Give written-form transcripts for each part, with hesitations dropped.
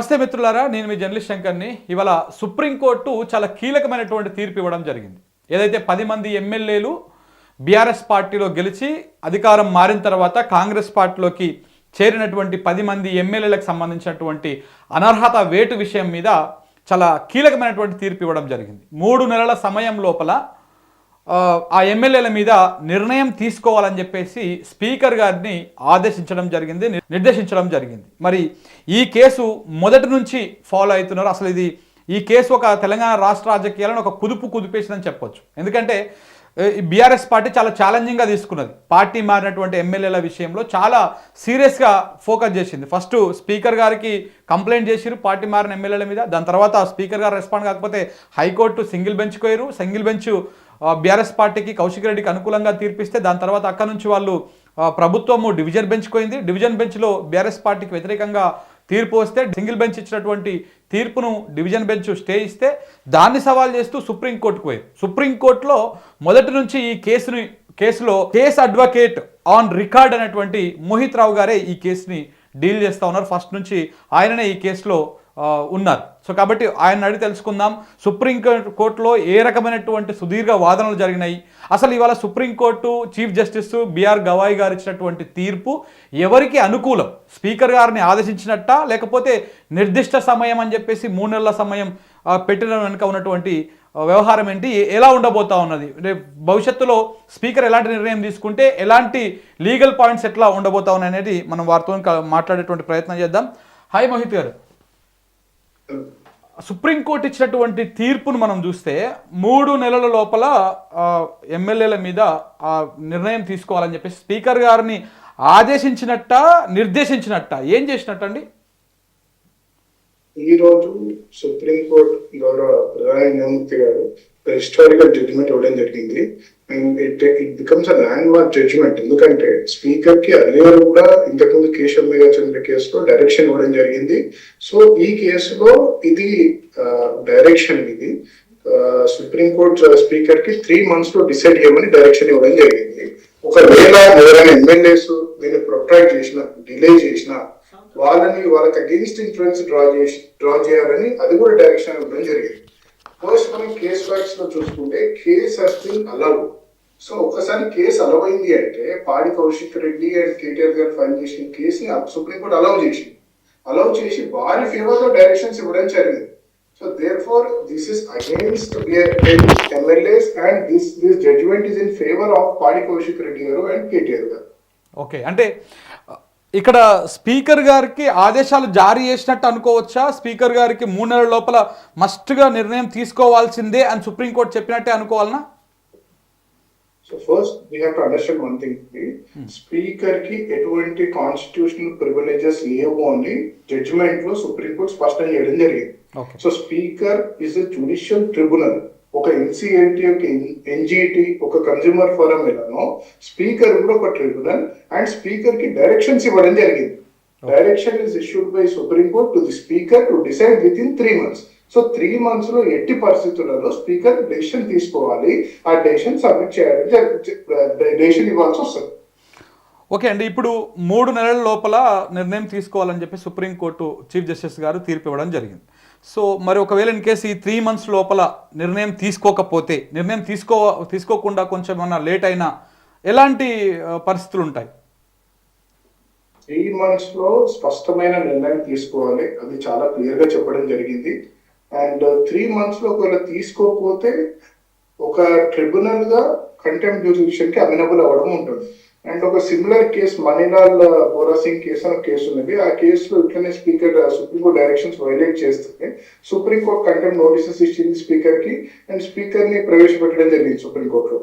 నమస్తే మిత్రులారా, నేను మీ జర్నలిస్ట్ శంకర్ని. ఇవాళ సుప్రీంకోర్టు చాలా కీలకమైనటువంటి తీర్పు ఇవ్వడం జరిగింది. ఏదైతే 10 మంది ఎమ్మెల్యేలు బీఆర్ఎస్ పార్టీలో గెలిచి అధికారం మారిన తర్వాత కాంగ్రెస్ పార్టీలోకి చేరినటువంటి 10 మంది ఎమ్మెల్యేలకు సంబంధించినటువంటి అనర్హత వేటు విషయం మీద చాలా కీలకమైనటువంటి తీర్పు ఇవ్వడం జరిగింది. 3 నెలల సమయం లోపల ఆ ఎమ్మెల్యేల మీద నిర్ణయం తీసుకోవాలని చెప్పేసి స్పీకర్ గారిని నిర్దేశించడం జరిగింది. మరి ఈ కేసు మొదటి నుంచి ఫాలో అవుతున్నారు. అసలు ఈ కేసు ఒక తెలంగాణ రాష్ట్ర రాజకీయాలను ఒక కుదిపేసిందని చెప్పొచ్చు. ఎందుకంటే బీఆర్ఎస్ పార్టీ చాలా ఛాలెంజింగ్గా తీసుకున్నది. పార్టీ మారినటువంటి ఎమ్మెల్యేల విషయంలో చాలా సీరియస్గా ఫోకస్ చేసింది. ఫస్ట్ స్పీకర్ గారికి కంప్లైంట్ చేసిరు పార్టీ మారిన ఎమ్మెల్యేల మీద. దాని తర్వాత స్పీకర్ గారు రెస్పాండ్ కాకపోతే హైకోర్టు సింగిల్ బెంచ్కి పోయారు. సింగిల్ బెంచ్ బీఆర్ఎస్ పార్టీకి కౌశిక్ రెడ్డికి అనుకూలంగా తీర్పిస్తే దాని తర్వాత అక్కడ నుంచి వాళ్ళు ప్రభుత్వము డివిజన్ బెంచ్కి పోయింది. డివిజన్ బెంచ్లో బీఆర్ఎస్ పార్టీకి వ్యతిరేకంగా తీర్పు వస్తే సింగిల్ బెంచ్ ఇచ్చినటువంటి తీర్పును డివిజన్ బెంచ్ స్టే ఇస్తే దాన్ని సవాల్ చేస్తూ సుప్రీంకోర్టుకు పోయారు. సుప్రీంకోర్టులో మొదటి నుంచి ఈ కేసులో కేసు అడ్వకేట్ ఆన్ రికార్డ్ అనేటువంటి మోహిత్ రావు గారే ఈ కేసుని డీల్ చేస్తూ ఉన్నారు. ఫస్ట్ నుంచి ఆయననే ఈ కేసులో ఉన్నారు. సో కాబట్టి ఆయన అడిగి తెలుసుకుందాం, సుప్రీంకోర్టులో ఏ రకమైనటువంటి సుదీర్ఘ వాదనలు జరిగినాయి, అసలు ఇవాళ supreme court chief justice BR Gavai garu ఇచ్చినటువంటి తీర్పు ఎవరికి అనుకూలం, స్పీకర్ గారిని ఆదేశించినట్ట లేకపోతే నిర్దిష్ట సమయం అని చెప్పేసి 3 నెలల సమయం పెట్టిన వెనుక ఉన్నటువంటి వ్యవహారం ఏంటి, ఎలా ఉండబోతా ఉన్నది, భవిష్యత్తులో స్పీకర్ ఎలాంటి నిర్ణయం తీసుకుంటే ఎలాంటి లీగల్ పాయింట్స్ ఎట్లా ఉండబోతా ఉన్నాయి అనేది మనం వారితో మాట్లాడేటువంటి ప్రయత్నం చేద్దాం. హాయ్ మోహిత్ గారు, సుప్రీంకోర్టు ఇచ్చినటువంటి తీర్పును మనం చూస్తే 3 నెలల లోపల ఎమ్మెల్యేల మీద నిర్ణయం తీసుకోవాలని చెప్పేసి స్పీకర్ గారిని ఆదేశించినట్ట నిర్దేశించినట్ట ఏం చేసినట్టు అండి? ఈరోజు సుప్రీంకోర్టు గౌరవ ప్రధాన న్యాయమూర్తి గారు హిస్టారికల్ జడ్జిమెంట్ ఇవ్వడం జరిగింది. It becomes a land జడ్జిమెంట్. ఎందుకంటే స్పీకర్ కి అర్లియర్ కూడా ఇంతకుముందు కేశవ చంద్ర కేసులో డైరెక్షన్ ఇవ్వడం జరిగింది. సో ఈ కేసులో ఇది డైరెక్షన్ ఇది సుప్రీంకోర్టు స్పీకర్ కి 3 months లో డిసైడ్ చేయమని డైరెక్షన్ ఇవ్వడం జరిగింది. ఒకవేళ ఎవరైనా ఎమ్మెల్యేస్ దీన్ని ప్రొట్రాక్ట్ చేసిన డిలే చేసిన వాళ్ళకి అగెయిన్స్ట్ ఇన్ఫ్లుయెన్స్ డ్రా చేయాలని అది కూడా డైరెక్షన్ ఇవ్వడం జరిగింది. ఫస్ట్ మనం కేసు ఫ్యాక్ట్స్ లో చూసుకుంటే case has been allowed. So ఒకసారి కేసు అలవ్ అయింది అంటే పాడి కౌశిక్ రెడ్డి అండ్ కేటీఆర్ గారు ఫైల్ చేసిన కేసుని సుప్రీంకోర్టు అలౌ చేసి వారి ఫేవర్ లో డైరెక్షన్స్ ఇవ్వడం జరిగింది. So therefore this is against MLAs and this judgement is in favour of Padi Kaushik Reddy గారు అండ్ కేటీఆర్ గారు. ఓకే, అంటే ఇక్కడ స్పీకర్ గారికి ఆదేశాలు జారీ చేసినట్టు అనుకోవచ్చా? స్పీకర్ గారికి 3 నెలల లోపల మస్ట్గా నిర్ణయం తీసుకోవాల్సిందే అని సుప్రీంకోర్టు చెప్పినట్టే అనుకోవాలనా? So first we have to understand one thing. Speaker కి ఎటువంటి కాన్స్టిట్యూషనల్ ప్రివిలేజెస్ లేవు అని జడ్జిమెంట్ లో సుప్రీంకోర్టు స్పష్టం చేయడం జరిగింది. So speaker is a judicial tribunal. ఒక ఎన్సిఎల్టీ, ఒక ఎన్జిటి, ఒక కన్స్యూమర్ ఫోరం ఎలానో స్పీకర్ కూడా ఒక ట్రిబ్యునల్ అండ్ స్పీకర్ కి డైరెక్షన్స్ ఇవ్వడం జరిగింది. Direction is issued by supreme court to the speaker to decide with in 3 months. So 3 months లో ఎట్టి పరిస్థితులలో స్పీకర్ డెసిషన్ తీసుకోవాలి, ఆ డెసిషన్ సబ్మిట్ చేయాలి, డెసిషన్ ఇవ్వాల్సి వస్తుంది. ఓకే అండి, ఇప్పుడు 3 నెలల లోపల నిర్ణయం తీసుకోవాలని చెప్పి సుప్రీంకోర్టు చీఫ్ జస్టిస్ గారు తీర్పు ఇవ్వడం జరిగింది. సో మరి ఒకవేళ ఇన్ కేసు ఈ 3 months లోపల నిర్ణయం తీసుకోకపోతే, నిర్ణయం తీసుకోకుండా కొంచెం ఏమన్నా లేట్ అయినా ఎలాంటి పరిస్థితులు ఉంటాయి? 3 months లో స్పష్టమైన నిర్ణయం తీసుకోవాలి, అది చాలా క్లియర్ గా చెప్పడం జరిగింది. అండ్ 3 months లో ఒకవేళ తీసుకోకపోతే ఒక ట్రిబ్యునల్ గా కంటెంప్ట్ జ్యూరిడిక్షన్ కి అమినబుల్ అవ్వడం ఉంటుంది. అండ్ ఒక similar case Manilal Bora Singh case అని కేసు ఉన్నది. ఆ కేసులో ఇట్లనే స్పీకర్ సుప్రీంకోర్టు డైరెక్షన్స్ వైలేట్ చేస్తే సుప్రీంకోర్టు కంటెంప్ట్ నోటీసెస్ ఇచ్చింది స్పీకర్ కి అండ్ స్పీకర్ ని ప్రవేశపెట్టడం జరిగింది సుప్రీంకోర్టులో.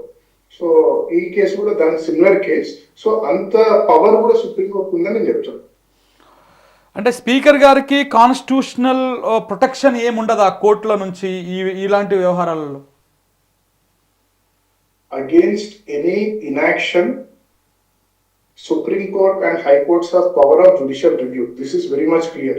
సో ఈ కేసు కూడా దాని సిమిలర్ కేసు. సో అంత పవర్ కూడా సుప్రీంకోర్టు ఉందని నేను చెప్తాను. అంటే స్పీకర్ గారికి కాన్స్టిట్యూషనల్ ప్రొటెక్షన్ ఏముండదా కోర్టుల నుంచి ఇలాంటి వ్యవహారాలలో? Against any inaction Supreme Court and High Courts have power of judicial review. This is very much clear.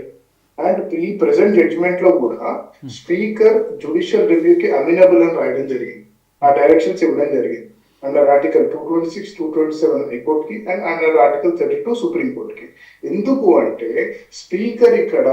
And ఈ present judgment లో కూడా స్పీకర్ జుడిషియల్ రివ్యూ కి అమినబుల్ అని రాయడం జరిగింది, ఆ డైరెక్షన్స్ ఇవ్వడం జరిగింది. అండర్ ఆర్టికల్ 226, 227 హైకోర్ట్ కి and under article 32 supreme Court కి. ఎందుకు అంటే స్పీకర్ ఇక్కడ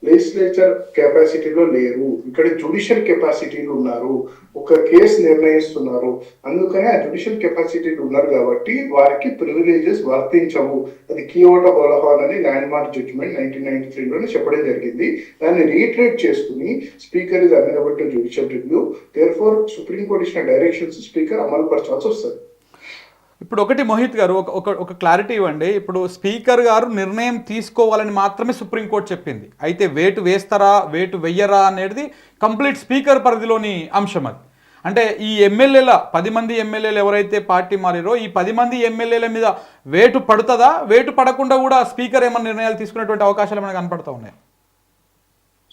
లెజిస్లేచర్ కెపాసిటీలో లేరు, ఇక్కడ జ్యుడిషియల్ కెపాసిటీలు ఉన్నారు, ఒక కేసు నిర్ణయిస్తున్నారు. అందుకనే ఆ జ్యుడిషియల్ కెపాసిటీలు ఉన్నారు కాబట్టి వారికి ప్రివిలేజెస్ వర్తించవు. అది కియోటో బొలహాన్ అని ల్యాండ్ మార్క్ జడ్జిమెంట్ 1993లోనే చెప్పడం జరిగింది. దాన్ని రీట్రేట్ చేసుకుని speaker is అమెనబుల్ to judicial review, therefore supreme court ఇచ్చిన డైరెక్షన్స్ స్పీకర్ అమలు పరచాల్సి వస్తుంది. ఇప్పుడు ఒకటి మోహిత్ గారు ఒక క్లారిటీ ఇవ్వండి. ఇప్పుడు స్పీకర్ గారు నిర్ణయం తీసుకోవాలని మాత్రమే సుప్రీంకోర్టు చెప్పింది. అయితే వేటు వేస్తారా వేటు వెయ్యరా అనేది కంప్లీట్ స్పీకర్ పరిధిలోని అంశం. అది అంటే ఈ ఎమ్మెల్యేల 10 మంది ఎమ్మెల్యేలు ఎవరైతే పార్టీ మారిరో ఈ 10 మంది ఎమ్మెల్యేల మీద వేటు పడుతుందా, వేటు పడకుండా కూడా స్పీకర్ ఏమైనా నిర్ణయాలు తీసుకునేటువంటి అవకాశాలు ఏమైనా కనపడతా ఉన్నాయి?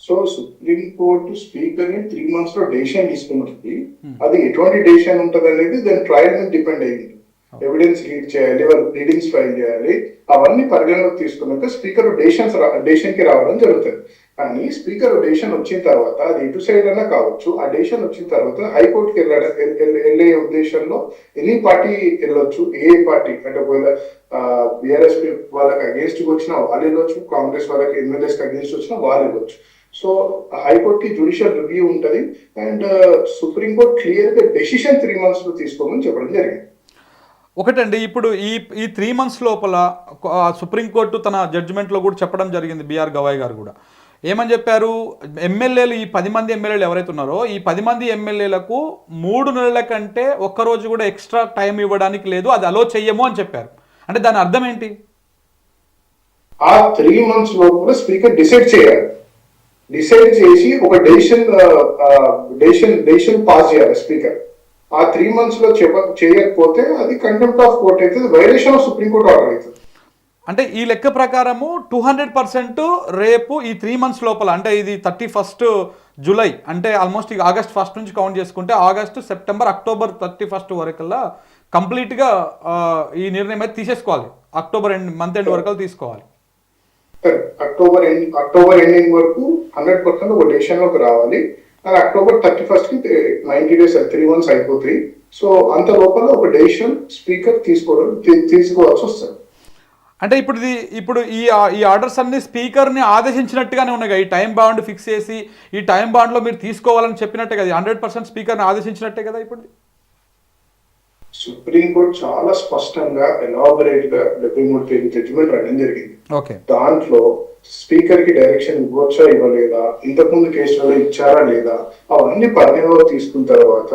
సో సుప్రీంకోర్టు స్పీకర్ ని 3 months లో డెసిషన్ తీసుకున్నప్పుడు అది ఎటువంటి డెసిషన్ ఉంటుంది అనేది దాని ట్రయల్ మీద డిపెండ్ అయ్యింది. ఎవిడెన్స్ రీడ్ చేయాలి, వాళ్ళు రీడింగ్స్ ఫైల్ చేయాలి, అవన్నీ పరిగణలోకి తీసుకున్నాక స్పీకర్ డెసిషన్ కి రావడం జరుగుతుంది. కానీ స్పీకర్ డెసిషన్ వచ్చిన తర్వాత అది ఎటు సైడ్ అయినా కావచ్చు, ఆ డెసిషన్ వచ్చిన తర్వాత హైకోర్టుకి వెళ్ళే ఉద్దేశంలో ఎనీ పార్టీ వెళ్ళొచ్చు. ఏ పార్టీ అంటే ఒకవేళ బీఆర్ఎస్ వాళ్ళకి అగేన్స్ట్ వచ్చినా వాళ్ళు వెళ్ళొచ్చు, కాంగ్రెస్ వాళ్ళకి ఎమ్మెల్యేస్ అగేన్స్ట్ వచ్చినా వాళ్ళు వెళ్ళొచ్చు. సో హైకోర్టుకి జ్యుడిషియల్ రివ్యూ ఉంటుంది అండ్ సుప్రీంకోర్టు క్లియర్ గా డెసిషన్ 3 months లో తీసుకోమని చెప్పడం జరిగింది. ఒకటండి, ఇప్పుడు ఈ 3 months లోపల సుప్రీంకోర్టు తన జడ్జిమెంట్లో కూడా చెప్పడం జరిగింది. బిఆర్ గవాయ్ గారు కూడా ఏమని చెప్పారు, ఎమ్మెల్యేలు ఈ 10 మంది ఎమ్మెల్యేలు ఎవరైతే ఉన్నారో ఈ 10 మంది ఎమ్మెల్యేలకు 3 నెలల కంటే ఒక్కరోజు కూడా ఎక్స్ట్రా టైం ఇవ్వడానికి లేదు, అది అలో చెయ్యము అని చెప్పారు. అంటే దాని అర్థం ఏంటి? ఆ 3 months లోపల స్పీకర్ డిసైడ్ చేయాలి. డిసైడ్ చేసి ఒక డెసిషన్ పాస్ చేయాలి స్పీకర్. ఆ 3 months లో చేయకపోతే అది కంటెంప్ట్ ఆఫ్ కోర్ట్ అవుతుంది, వైలేషన్ ఆఫ్ సుప్రీంకోర్టు ఆర్డర్ అవుతుంది. అంటే ఈ లెక్క ప్రకారము 200% రేపు ఈ 3 months లోపల, అంటే ఇది 31 జూలై అంటే ఆల్మోస్ట్ ఆగస్ట్ 1 నుంచి కౌంట్ చేసుకుంటే ఆగస్టు, సెప్టెంబర్, అక్టోబర్ 31 వరకల్లా కంప్లీట్గా ఈ నిర్ణయం అయితే తీసేసుకోవాలి. అక్టోబర్ మంత్ ఎండ్ వరకు తీసుకోవాలి. అక్టోబర్ ఎండింగ్ వరకు 100% ఒక డెసిషన్ లోకి రావాలి. అది అక్టోబర్ 31 కి 90 days 3 months అయిపోతాయి. సో అంత లోపల ఒక డెసిషన్ స్పీకర్ తీసుకోవాల్సి వస్తుంది. అంటే ఇప్పుడు ఈ ఆర్డర్స్ అన్ని స్పీకర్ని ఆదేశించినట్టుగానే ఉన్నాయి. ఈ టైం బాండ్ ఫిక్స్ చేసి ఈ టైం బాండ్లో మీరు తీసుకోవాలని చెప్పినట్టే కదా, 100% స్పీకర్ని ఆదేశించినట్టే కదా. ఇప్పుడు సుప్రీంకోర్టు చాలా స్పష్టంగా ఎలాబరేట్ గా 73 పేజీ జడ్జిమెంట్ రాయడం జరిగింది. దాంట్లో స్పీకర్ కి డైరెక్షన్ ఇవ్వచ్చా ఇవ్వలేదా, ఇంతకుముందు కేసులలో ఇచ్చారా లేదా, అవన్నీ పరిగణలోకి తీసుకున్న తర్వాత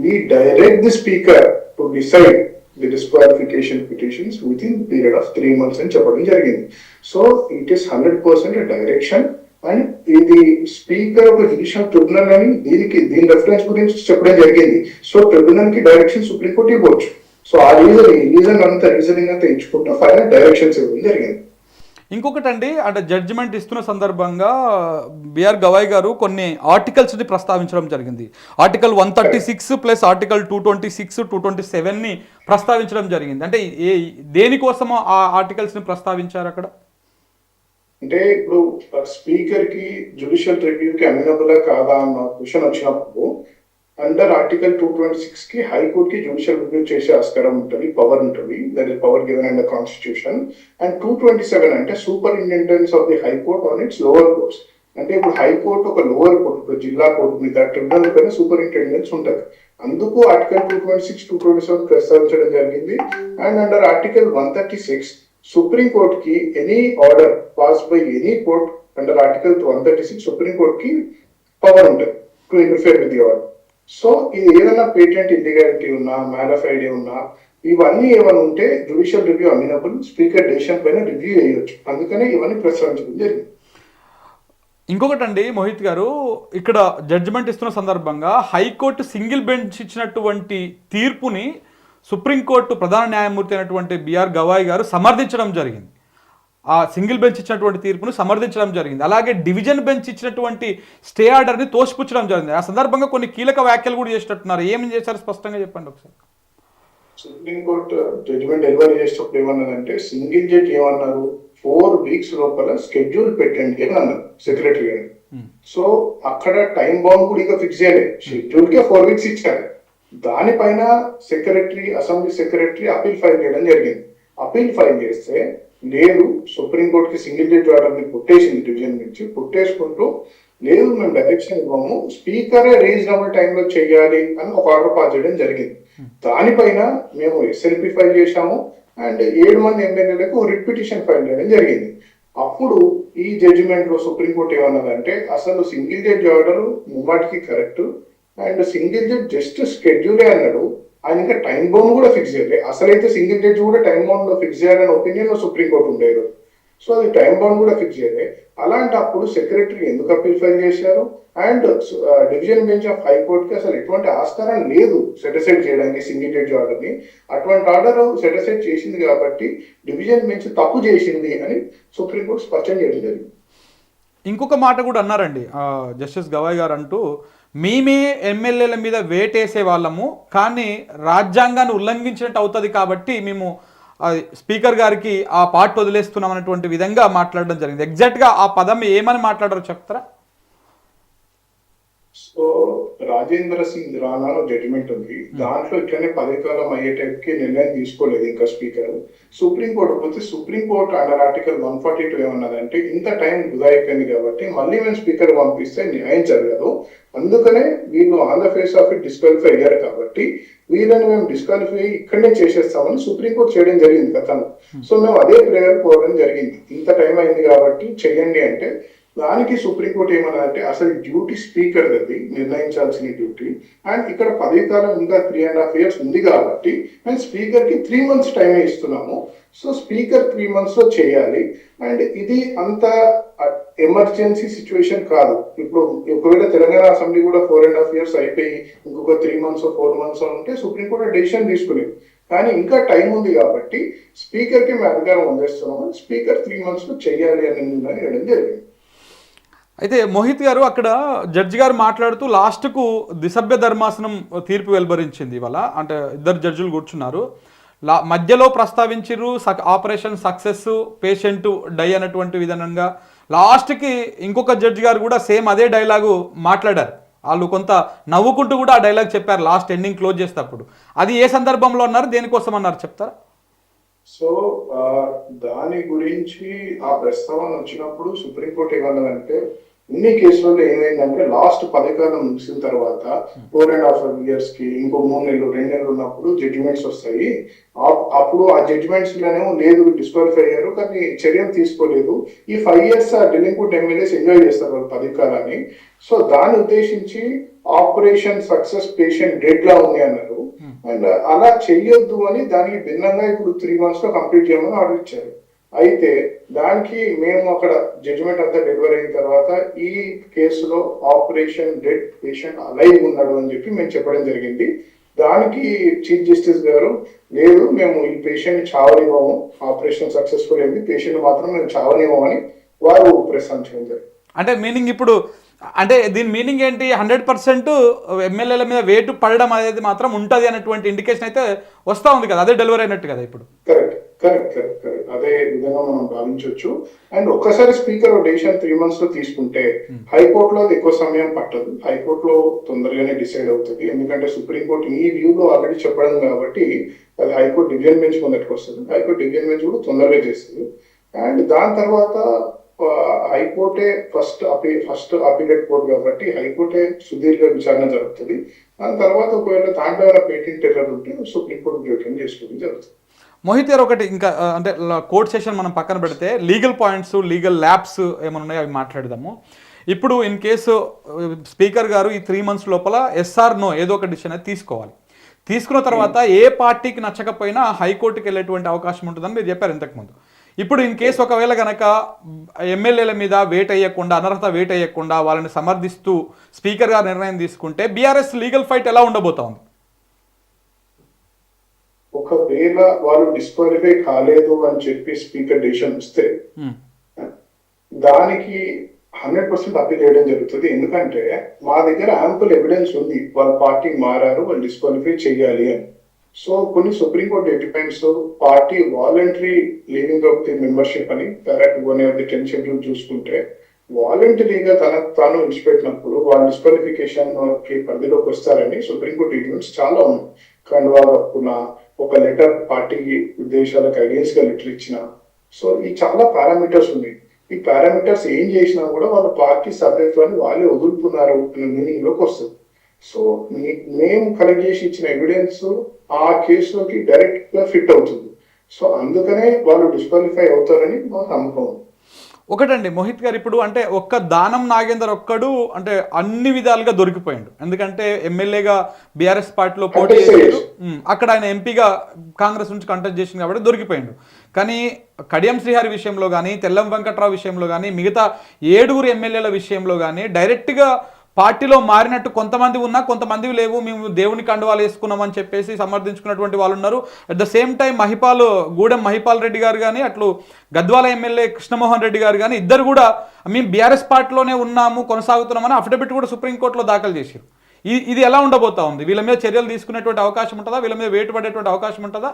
we direct the speaker to decide the disqualification petitions within period of 3 months అని చెప్పడం జరిగింది. So it is 100% direction and ఇది స్పీకర్ ఒక జ్యుడిషియల్ ట్రిబ్యునల్ అని దీని రెఫరెన్స్ గురించి చెప్పడం జరిగింది. సో ట్రిబ్యునల్ కి డైరెక్షన్ సుప్రీంకోర్టు ఇవ్వచ్చు. సో ఆ రీజనింగ్ అంతా ఇచ్చుకుంటూ ఫైనల్ డైరెక్షన్స్ ఇవ్వడం జరిగింది. ఇంకొకటి అండి, అంటే జడ్జిమెంట్ ఇస్తున్న సందర్భంగా బిఆర్ గవాయ్ గారు కొన్ని ఆర్టికల్స్ని ప్రస్తావించడం జరిగింది. ఆర్టికల్ 136 ప్లస్ ఆర్టికల్ 226, 227ని ప్రస్తావించడం జరిగింది. అంటే దేనికోసమో ఆ ఆర్టికల్స్ని ప్రస్తావించారు అక్కడ? అంటే ఇప్పుడు స్పీకర్ కి జ్యుడిషియల్ రివ్యూకి అమినబుల్ కాదా అన్న క్వశ్చన్ వచ్చినప్పుడు అండర్ ఆర్టికల్ 226 కి హైకోర్టు కి జ్యుడిషియల్ రివ్యూ చేసే ఆస్కారం ఉంటుంది, పవర్ ఉంటుంది. That is power given in the constitution. And 227 అంటే superintendence of the High Court on its lower courts. అంటే ఇప్పుడు హైకోర్టు ఒక లోవర్ కోర్టు, జిల్లా కోర్టు మీద ట్రిబ్యునల్ పైన సూపరింటెండెన్స్ ఉంటుంది. అందుకు ఆర్టికల్ 226, 227 ప్రస్తావించడం జరిగింది. And under article 136 Supreme Court కి any order pass by any court under article 136 Supreme Court కి పవర్ ఉంటుంది to interfere with the order. So ఇది ఏదైనా పేటెంట్ ఇల్లీగాలిటీ ఉన్నా, మ్యాలఫైడే ఉన్నా, ఇవన్నీ ఏమైనా ఉంటే జ్యుడిషియల్ రివ్యూ అమినబుల్, స్పీకర్ డెసిషన్ పైన రివ్యూ చేయొచ్చు. అందుకనే ఇవన్నీ ప్రస్తావించడం జరిగింది. ఇంకొకటి అండి మోహిత్ గారు, ఇక్కడ జడ్జిమెంట్ ఇస్తున్న సందర్భంగా హైకోర్టు సింగిల్ బెంచ్ ఇచ్చినటువంటి తీర్పుని సుప్రీంకోర్టు ప్రధాన న్యాయమూర్తి అయినటువంటి బిఆర్ గవాయ్ గారు సమర్థించడం జరిగింది. ఆ సింగిల్ బెంచ్ ఇచ్చినటువంటి తీర్పును సమర్థించడం జరిగింది. అలాగే డివిజన్ బెంచ్ ఇచ్చినటువంటి స్టే ఆర్డర్ని తోసిపుచ్చడం జరిగింది. ఆ సందర్భంగా కొన్ని కీలక వ్యాఖ్యలు కూడా చేసినట్టున్నారు. ఏం చేశారు స్పష్టంగా చెప్పండి ఒకసారి. సుప్రీంకోర్టు జడ్జిమెంట్ డెలివరీ చేసేటప్పుడు ఏమన్నారంటే, సింగిల్ జడ్జి ఏమన్నారు, 4 weeks లోపల స్కెడ్యూల్ పెట్టండి అని అన్నారు సెక్రటరీ గారు. సో అక్కడ టైం బౌండ్ కూడా ఇంకా ఫిక్స్ చేయలేదు, షెడ్యూల్ కే 4 weeks ఇచ్చారు. దానిపైన అసెంబ్లీ సెక్రటరీ అపీల్ ఫైల్ చేయడం జరిగింది. అపీల్ ఫైల్ చేస్తే లేదు సుప్రీంకోర్టు కి సింగిల్ జడ్జి ఆర్డర్ ని కొట్టేసింది డివిజన్ నుంచి, కొట్టేసుకుంటూ లేదు మేము డైరెక్షన్ ఇవ్వము, స్పీకరే రీజనబుల్ టైంలో చేయాలి అని ఒక ఆర్డర్ పాస్ చేయడం జరిగింది. దానిపైన మేము ఎస్ఎల్పి ఫైల్ చేశాము అండ్ 7 మంది ఎమ్మెల్యేలకు రిట్ పిటిషన్ ఫైల్ చేయడం జరిగింది. అప్పుడు ఈ జడ్జిమెంట్ లో సుప్రీంకోర్టు ఏమన్నదంటే అసలు సింగిల్ జడ్జి ఆర్డర్ ముమ్మాటికి correct and single judge just స్కెడ్యూలే అన్నాడు, ఆయన ఇంకా టైం బౌండ్ కూడా ఫిక్స్ చేయలేదు. అసలైతే సింగిల్ జడ్జి కూడా టైం బౌండ్ లో ఫిక్స్ చేయాలని ఒపీనియన్ లో సుప్రీంకోర్టు ఉండేది. సో అది టైం బౌండ్ కూడా ఫిక్స్ చేయలేదు. అలాంటప్పుడు సెక్రటరీ ఎందుకు అప్పీల్ ఫైల్ చేశారు అండ్ డివిజన్ బెంచ్ ఆఫ్ హైకోర్టుకి అసలు ఎటువంటి ఆస్కారం లేదు సెటిసైడ్ చేయడానికి సింగిల్ జడ్జి ఆర్డర్ ని. అటువంటి ఆర్డర్ సెటిసైడ్ చేసింది కాబట్టి డివిజన్ బెంచ్ తప్పు చేసింది అని సుప్రీంకోర్టు స్పష్టం చేయడం జరిగింది. ఇంకొక మాట కూడా అన్నారండి జస్టిస్ గవాయ్ గారు అంటూ, మేమే ఎమ్మెల్యేల మీద వేటేసే వాళ్ళము కానీ రాజ్యాంగాన్ని ఉల్లంఘించినట్టు అవుతుంది కాబట్టి మేము స్పీకర్ గారికి ఆ పార్ట్ వదిలేస్తున్నాం అన్నటువంటి విధంగా మాట్లాడడం జరిగింది. ఎగ్జాక్ట్గా ఆ పదం ఏమని మాట్లాడారో చెప్తారా? సో రాజేంద్ర సింగ్ రాణా జడ్జిమెంట్ ఉంది, దాంట్లో ఇట్లనే 10 కాలం అయ్యే టైంకి నిర్ణయం తీసుకోలేదు ఇంకా స్పీకర్. సుప్రీంకోర్టు పోతే సుప్రీంకోర్టు అండర్ ఆర్టికల్ 142 ఏమన్నదంటే ఇంత టైం వృధా అయిపోయింది కాబట్టి మళ్ళీ మేము స్పీకర్ పంపిస్తే న్యాయం జరగదు, అందుకనే వీళ్ళు on the face of it disqualify అయ్యారు కాబట్టి వీళ్ళని మేము డిస్క్వాలిఫై ఇక్కడనే చేసేస్తామని సుప్రీంకోర్టు చేయడం జరిగింది గతంలో. సో మేము అదే ప్రేయర్ కోరడం జరిగింది, ఇంత టైం అయింది కాబట్టి చెయ్యండి అంటే. దానికి సుప్రీంకోర్టు ఏమన్నారంటే అసలు డ్యూటీ స్పీకర్ అది నిర్ణయించాల్సిన డ్యూటీ అండ్ ఇక్కడ 10 కాలం ఇంకా 3.5 years ఉంది కాబట్టి మేము స్పీకర్ కి 3 months టైం ఇస్తున్నాము. సో స్పీకర్ 3 months లో చేయాలి అండ్ ఇది అంత ఎమర్జెన్సీ సిచ్యువేషన్ కాదు. ఇప్పుడు ఒకవేళ తెలంగాణ అసెంబ్లీ కూడా 4.5 years అయిపోయి ఇంకొక 3 months 4 months ఉంటే సుప్రీంకోర్టు డెసిషన్ తీసుకునేది, కానీ ఇంకా టైం ఉంది కాబట్టి స్పీకర్ కి మేము అధికారం అందిస్తున్నాము, స్పీకర్ 3 months లో చేయాలి అని నిర్ణయం చేయడం జరిగింది. అయితే మోహిత్ గారు అక్కడ జడ్జి గారు మాట్లాడుతూ లాస్ట్కు దిసభ్య ధర్మాసనం తీర్పు వెలువరించింది ఇవాళ, అంటే 2 జడ్జిలు కూర్చున్నారు, మధ్యలో ప్రస్తావించారు ఆపరేషన్ సక్సెస్ పేషెంట్ డై అన్నటువంటి విధానంగా. లాస్ట్కి ఇంకొక జడ్జి గారు కూడా సేమ్ అదే డైలాగు మాట్లాడారు, వాళ్ళు కొంత నవ్వుకుంటూ కూడా ఆ డైలాగ్ చెప్పారు లాస్ట్ ఎండింగ్ క్లోజ్ చేసేటప్పుడు. అది ఏ సందర్భంలో అన్నారు, దేనికోసం అన్నారు చెప్తారా? సో దాని గురించి ఆ ప్రస్తావన వచ్చినప్పుడు సుప్రీంకోర్టు ఏమన్నదంటే ఇన్ని కేసులలో ఏమైందంటే లాస్ట్ 10 కాలం ముగిసిన తర్వాత 4.5 years కి ఇంకో 3 నెలలు 2 నెలలు ఉన్నప్పుడు జడ్జిమెంట్స్ వస్తాయి, అప్పుడు ఆ జడ్జిమెంట్స్ లోనేమో లేదు డిస్క్వాలిఫై అయ్యారు కానీ చర్యలు తీసుకోలేదు, ఈ 5 years ఆ డెలింక్వెంట్ ఎమ్మెల్యేస్ ఎంజాయ్ చేస్తారు వాళ్ళు 10 కాలాన్ని. సో దాన్ని ఉద్దేశించి ఆపరేషన్ సక్సెస్ పేషెంట్ డెడ్ లా ఉంది అన్నారు అండ్ అలా చెయ్యొద్దు అని దానికి భిన్నంగా ఇప్పుడు 3 months లో కంప్లీట్ చేయమని ఆర్డర్ ఇచ్చారు. అయితే దానికి మేము అక్కడ జడ్జిమెంట్ అంతా డెలివరీ అయిన తర్వాత ఈ కేసులో ఆపరేషన్ డెడ్ పేషెంట్ అలైవ్ ఉన్నాడు అని చెప్పి మేము చెప్పడం జరిగింది. దానికి చీఫ్ జస్టిస్ గారు లేదు మేము ఈ పేషెంట్ చావనివ్వము, ఆపరేషన్ సక్సెస్ఫుల్ అయింది, పేషెంట్ మాత్రం మేము చావనివ్వమని వారు ప్రశ్నించడం జరిగింది. అంటే మీనింగ్ ఇప్పుడు అంటే దీని మీనింగ్ ఏంటి, 100% ఎమ్మెల్యేల మీద వేటు పడడం అనేది మాత్రం ఉంటుంది అనేటువంటి ఇండికేషన్ అయితే వస్తూ ఉంది కదా, అదే డెలివరీ అయినట్టు కదా ఇప్పుడు. కరెక్ట్ కరెక్ట్ కరెక్ట్ కరెక్ట్ అదే విధంగా మనం భావించవచ్చు. అండ్ ఒక్కసారి స్పీకర్ డెసిషన్ 3 months లో తీసుకుంటే హైకోర్టులో అది ఎక్కువ సమయం పట్టదు, హైకోర్టులో తొందరగానే డిసైడ్ అవుతుంది, ఎందుకంటే సుప్రీంకోర్టు ఈ వ్యూలో ఆల్రెడీ చెప్పడం కాబట్టి అది హైకోర్టు డివిజన్ బెంచ్ ముందరికి వస్తుంది, హైకోర్టు డివిజన్ బెంచ్ కూడా తొందరగా చేస్తుంది. అండ్ దాని తర్వాత హైకోర్టే ఫస్ట్ అపీలేట్ కోర్టు కాబట్టి హైకోర్టే సుదీర్ఘ విచారణ జరుగుతుంది. దాని తర్వాత ఒకవేళ దాంట్లో ఏమైనా పేటెంట్ ఎర్రర్ ఉంటే సుప్రీంకోర్టు జోక్యం చేసుకోవడం జరుగుతుంది. మోహిత్ గారు ఒకటి ఇంకా అంటే కోర్ట్ సెషన్ మనం పక్కన పెడితే లీగల్ పాయింట్స్ లీగల్ ల్యాబ్స్ ఏమైనా ఉన్నాయో అవి మాట్లాడదాము. ఇప్పుడు ఇన్ కేసు స్పీకర్ గారు ఈ 3 months లోపల ఎస్ఆర్ నో ఏదో ఒక డిసిషన్ అయితే తీసుకోవాలి, తీసుకున్న తర్వాత ఏ పార్టీకి నచ్చకపోయినా హైకోర్టుకి వెళ్ళేటువంటి అవకాశం ఉంటుందని మీరు చెప్పారు ఇంతకుముందు. ఇప్పుడు ఇన్ కేసు ఒకవేళ కనుక ఎమ్మెల్యేల మీద వేట్ అయ్యకుండా అనర్హత వేట్ అయ్యకుండా వాళ్ళని సమర్థిస్తూ స్పీకర్ గారు నిర్ణయం తీసుకుంటే బీఆర్ఎస్ లీగల్ ఫైట్ ఎలా ఉండబోతా ఉంది? ఒకవేళ వాళ్ళు డిస్క్వాలిఫై కాలేదు అని చెప్పి స్పీకర్ డెసిషన్ ఇస్తే దానికి 100% అప్పీల్ చేయడం జరుగుతుంది. ఎందుకంటే మా దగ్గర యాంపుల్ ఎవిడెన్స్ ఉంది వాళ్ళ పార్టీ మారారు, వాళ్ళు డిస్క్వాలిఫై చేయాలి అని. సో కొన్ని supreme court judgements party voluntary leaving of the membership అని పారా2 షెడ్యూల్ చూసుకుంటే వాలంటరీగా తాను విడిచిపెట్టినప్పుడు వాళ్ళ డిస్క్వాలిఫికేషన్ కి పరిధిలోకి వస్తారని సుప్రీంకోర్టు జడ్జిమెంట్స్ చాలా ఉన్నాయి. కండువా కప్పున ఒక లెటర్ పార్టీ ఉద్దేశాలకు అగేన్స్ట్ గా లెటర్ ఇచ్చిన సో ఈ చాలా పారామీటర్స్ ఉన్నాయి. ఈ పారామీటర్స్ ఏం చేసినా కూడా వాళ్ళ పార్టీ సభ్యత్వాన్ని వాళ్ళే వదులుతున్నారు అనే మీనింగ్ లోకి వస్తుంది. సో మేము కలెక్ట్ చేసి ఇచ్చిన ఎవిడెన్స్ ఆ కేసులోకి డైరెక్ట్ గా ఫిట్ అవుతుంది. సో అందుకనే వాళ్ళు డిస్క్వాలిఫై అవుతారని మా నమ్మకం. ఒకటండి మోహిత్ గారు, ఇప్పుడు అంటే ఒక్క దానం నాగేందర్ ఒక్కడు అంటే అన్ని విధాలుగా దొరికిపోయిండు. ఎందుకంటే ఎమ్మెల్యేగా బీఆర్ఎస్ పార్టీలో పోటీ చేశారు, అక్కడ ఆయన ఎంపీగా కాంగ్రెస్ నుంచి కంటెస్ట్ చేసింది కాబట్టి దొరికిపోయిండు. కానీ కడియం శ్రీహరి విషయంలో కానీ, తెల్లం వెంకట్రావు విషయంలో కానీ, మిగతా 7 ఎమ్మెల్యేల విషయంలో కానీ డైరెక్ట్గా పార్టీలో మారినట్టు కొంతమంది ఉన్నా కొంతమంది లేవు, మేము దేవుని కండువాలు వేసుకున్నామని చెప్పేసి సమర్థించుకున్నటువంటి వాళ్ళు ఉన్నారు. At the same time Gudem Mahipal Reddy గారు కానీ, అట్లు గద్వాల ఎమ్మెల్యే కృష్ణమోహన్ రెడ్డి గారు కానీ ఇద్దరు కూడా మేము బీఆర్ఎస్ పార్టీలోనే ఉన్నాము, కొనసాగుతున్నామని అఫిడవిట్ కూడా సుప్రీంకోర్టులో దాఖలు చేశారు. ఇది ఎలా ఉండబోతా ఉంది? వీళ్ళ మీద చర్యలు తీసుకునేటువంటి అవకాశం ఉంటుందా? వీళ్ళ మీద వేటు పడేటువంటి అవకాశం ఉంటుందా?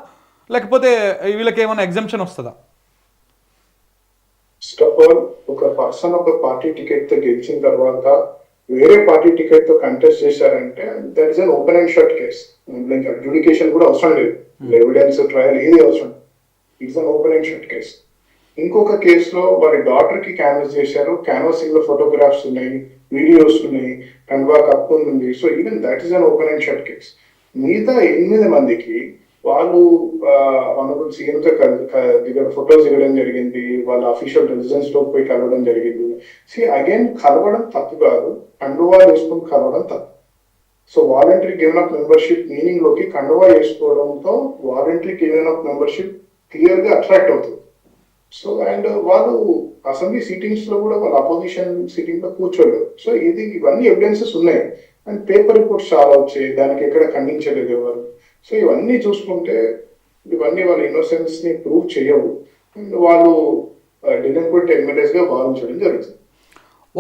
లేకపోతే వీళ్ళకి ఏమైనా ఎగ్జంప్షన్ వస్తుందా? ఫస్ట్ ఆఫ్ ఆల్ ఒక పర్సన్ ఒక పార్టీ టికెట్ తో గెలిచిన తర్వాత వేరే పార్టీ టికెట్ తో కంటెస్ట్ చేశారంటే that is an open and shut case. Adjudication కూడా అవసరం లేదు, ఎవిడెన్స్ ట్రయల్ ఏది అవసరం. It's an open and shut case. ఇంకొక కేసులో వారి డాటర్ కి క్యాన్వస్ చేశారు, క్యాన్వసింగ్ లో ఫోటోగ్రాఫ్స్ ఉన్నాయి, వీడియోస్ ఉన్నాయి, కండువా కప్పు ఉంది. So even that is an open and shut case. మిగతా 8 మందికి వాళ్ళు ఆనరబుల్ సీఎం తో ఫొటోస్ దిగడం జరిగింది, వాళ్ళ అఫీషియల్ రెసిడెన్స్ లో పోయి కలవడం జరిగింది. అగైన్ కలవడం తప్పు కాదు, కండువా వేసుకుని కలవడం తప్పు. So voluntary given up membership meaning లోకి కండువా వేసుకోవడంతో voluntary given up membership clear గా అట్రాక్ట్ అవుతుంది. సో అండ్ వాళ్ళు అసెంబ్లీ సిట్టింగ్స్ లో కూడా వాళ్ళ అపోజిషన్ సిట్టింగ్ లో కూర్చోలేదు. సో ఇవన్నీ ఎవిడెన్సెస్ ఉన్నాయి అండ్ పేపర్ రిపోర్ట్స్ చాలా వచ్చాయి, దానికి ఎక్కడ ఖండించలేదు ఎవరు. సో ఇవన్నీ చూసుకుంటే ఇవన్నీ వాళ్ళ ఇన్నోసెన్స్ ని ప్రూవ్ చేయవు అండ్ వాళ్ళు డెలింక్వెంట్ ఎమ్మెల్యేస్ గా భావించడం జరుగుతుంది.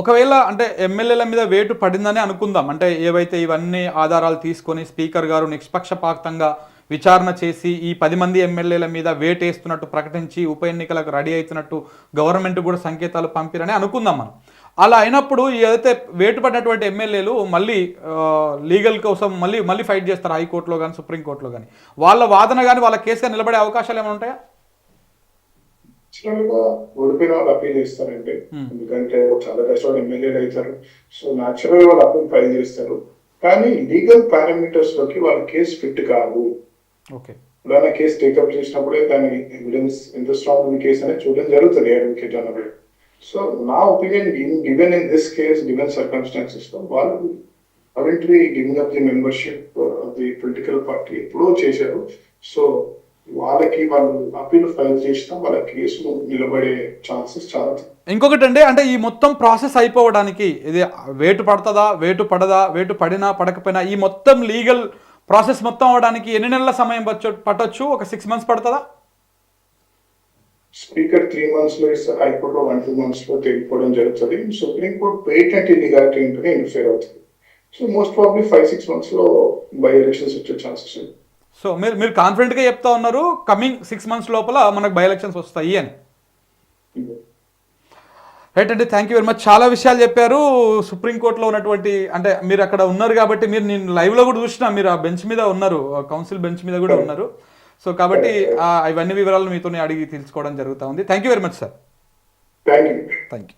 ఒకవేళ అంటే ఎమ్మెల్యేల మీద వేటు పడిందని అనుకుందాం, అంటే ఏవైతే ఇవన్నీ ఆధారాలు తీసుకొని స్పీకర్ గారు నిష్పక్షపాతంగా విచారణ చేసి ఈ 10 మంది ఎమ్మెల్యేల మీద వేటు వేస్తున్నట్టు ప్రకటించి ఉప ఎన్నికలకు రెడీ అవుతున్నట్టు గవర్నమెంట్ కూడా సంకేతాలు పంపిరని అనుకుందాం మనం. అలా అయినప్పుడు ఏదైతే వేటు పడినటువంటి ఎమ్మెల్యేలు మళ్ళీ లీగల్ కోసం మళ్ళీ ఫైట్ చేస్తారు హైకోర్టులో కానీ సుప్రీంకోర్టులో కానీ, వాళ్ళ వాదన కానీ వాళ్ళ కేసుగా నిలబడే అవకాశాలు ఏమైనా ఉంటాయా? ఓడిపోయిన వాళ్ళు అప్పీల్ చేస్తారంటే, ఎందుకంటే చాలా కష్టపడి ఎమ్మెల్యేలు అవుతారు. సో న్యాచురల్ వాళ్ళు అప్పీల్ ఫైల్ చేస్తారు, కానీ లీగల్ పారామీటర్స్ లోకి వాళ్ళ కేసు ఫిట్ కాదు. ఓకే, ఉదాహరణ కేసు టేకప్ చేసినప్పుడే దాని ఎవిడెన్స్ ఎంత స్ట్రాంగ్ ఉంది కేసు అనేది చూడడం జరుగుతుంది అడ్వకేట్ అన్నప్పుడు. సో నా opinion given in this case given circumstances లో వాళ్ళు voluntary giving up the membership of the political party ఎప్పుడో చేశారు. సో వాళ్ళకి వాళ్ళు అప్పీల్ ఫైల్ చేసినా వాళ్ళ కేసు నిలబడే ఛాన్సెస్ చాలా. ఇంకొకటి అండి, అంటే ఈ మొత్తం ప్రాసెస్ అయిపోవడానికి ఇది వేటు పడుతుందా, వేటు పడదా, వేటు పడినా పడకపోయినా ఈ మొత్తం లీగల్ ప్రాసెస్ మొత్తం అవడానికి ఎన్ని నెలల సమయం పట్టొచ్చు? ఒక 6 months పడుతుందా? స్పీకర్ 3 months లో ఇస్తే హైకోర్టు 1-2 months లో తేలిపోవడం జరుగుతుంది. సుప్రీంకోర్టు పేటెంట్ ఇల్లీగాలిటీ ఉంటేనే ఇంటర్ఫేర్ అవుతుంది. సో మోస్ట్ ప్రాబ్లీ 5-6 months లో బై ఎలక్షన్స్ వచ్చే ఛాన్సెస్ ఉంది. సో మీరు కాన్ఫిడెంట్గా చెప్తా ఉన్నారు కమింగ్ 6 months లోపల మనకు బై ఎలక్షన్స్ వస్తాయి అని. రైట్ అండి, థ్యాంక్ యూ వెరీ మచ్. చాలా విషయాలు చెప్పారు. సుప్రీంకోర్టులో ఉన్నటువంటి, అంటే మీరు అక్కడ ఉన్నారు కాబట్టి నేను లైవ్లో కూడా చూసినా, మీరు ఆ బెంచ్ మీద ఉన్నారు, కౌన్సిల్ బెంచ్ మీద కూడా ఉన్నారు. సో కాబట్టి ఇవన్నీ వివరాలు మీతోనే అడిగి తెలుసుకోవడం జరుగుతూ ఉంది. Thank you very much sir. Thank you.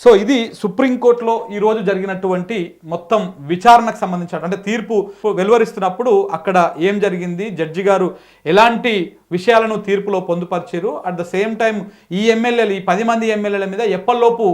So ఇది సుప్రీంకోర్టులో ఈరోజు జరిగినటువంటి మొత్తం విచారణకు సంబంధించిన అంటే తీర్పు వెలువరిస్తున్నప్పుడు అక్కడ ఏం జరిగింది, జడ్జి గారు ఎలాంటి విషయాలను తీర్పులో పొందుపరిచారు, అట్ ద సేమ్ టైం ఈ 10 మంది ఎమ్మెల్యేల మీద ఎప్పటిలోపు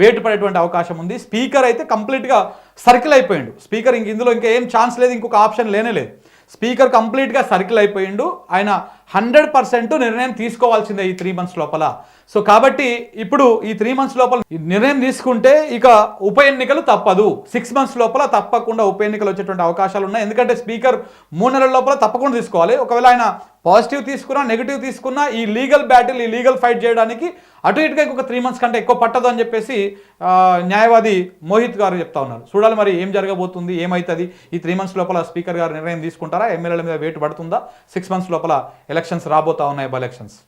వేటు పడేటువంటి అవకాశం ఉంది. స్పీకర్ అయితే కంప్లీట్గా సర్కిల్ అయిపోయిండు. స్పీకర్ ఇందులో ఇంకా ఏం ఛాన్స్ లేదు, ఇంకొక ఆప్షన్ లేదు. స్పీకర్ కంప్లీట్గా సర్కిల్ అయిపోయిండు. ఆయన 100% నిర్ణయం తీసుకోవాల్సిందే ఈ 3 months లోపల. సో కాబట్టి ఇప్పుడు ఈ 3 months లోపల నిర్ణయం తీసుకుంటే ఇక ఉప ఎన్నికలు తప్పదు. 6 months లోపల తప్పకుండా ఉప ఎన్నికలు వచ్చేటువంటి అవకాశాలు ఉన్నాయి. ఎందుకంటే స్పీకర్ 3 నెలల లోపల తప్పకుండా తీసుకోవాలి. ఒకవేళ ఆయన పాజిటివ్ తీసుకున్నా నెగిటివ్ తీసుకున్నా ఈ లీగల్ బ్యాటిల్, ఈ లీగల్ ఫైట్ చేయడానికి అటు ఇటుగా ఇంకొక 3 months కంటే ఎక్కువ పట్టదు అని చెప్పేసి న్యాయవాది మోహిత్ గారు చెప్తా ఉన్నారు. చూడాలి మరి ఏం జరగబోతుంది, ఏమవుతుంది. ఈ 3 months లోపల స్పీకర్ గారు నిర్ణయం తీసుకుంటారా, ఎమ్మెల్యేల మీద వేటు పడుతుందా, 6 months లోపల ఎలక్షన్స్ రాబోతా ఉన్నాయి, బై ఎలక్షన్స్.